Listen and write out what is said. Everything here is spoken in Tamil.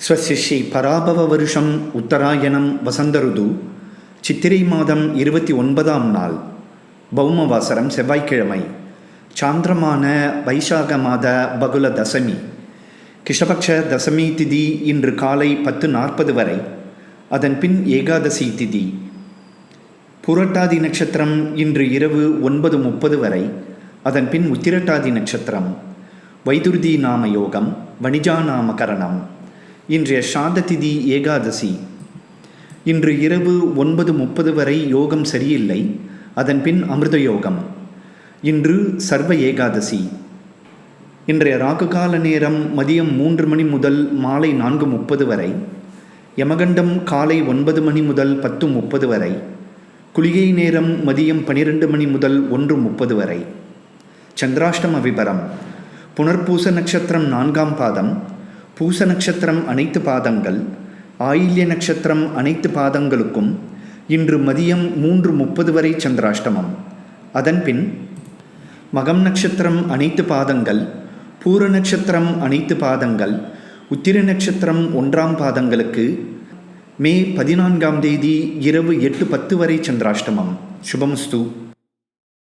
ஸ்வஸ்ய ஸ்ரீ பராபவ வருஷம் உத்தராயணம் வசந்த ருது சித்திரை மாதம் 29ஆம் நாள் பௌமவாசரம் செவ்வாய்க்கிழமை சாந்திரமான வைசாக மாத பகுல தசமி கிருஷ்ணபக்ஷ தசமி திதி இன்று காலை 10:40 வரை, அதன் பின் ஏகாதசி திதி. புரட்டாதி நட்சத்திரம் இன்று இரவு 9:30 வரை, அதன் பின் உத்திரட்டாதி நட்சத்திரம். வைதுருதி நாம யோகம், வணிஜா நாம கரணம். இன்றைய சாத திதி ஏகாதசி. இன்று இரவு 9:30 வரை யோகம் சரியில்லை, அதன் பின் அமிர்த யோகம். இன்று சர்வ ஏகாதசி. இன்றைய ராகுகால நேரம் மதியம் 3 மணி முதல் மாலை 4:30 வரை, யமகண்டம் காலை 9 மணி முதல் 10:30 வரை, குளிகை நேரம் மதியம் 12 மணி முதல் 1:30 வரை. சந்திராஷ்டம விபரம். புனர்பூச நட்சத்திரம் 4ஆம் பாதம், பூச நட்சத்திரம் அனைத்து பாதங்கள், ஆயில்ய நட்சத்திரம் அனைத்து பாதங்களுக்கும் இன்று மதியம் 3:30 வரை சந்திராஷ்டமம். அதன் பின் மகம் நட்சத்திரம் அனைத்து பாதங்கள், பூர நட்சத்திரம் அனைத்து பாதங்கள், உத்திர நட்சத்திரம் 1ஆம் பாதங்களுக்கு மே 14ஆம் தேதி இரவு 8:10 வரை சந்திராஷ்டமம். சுபமஸ்து.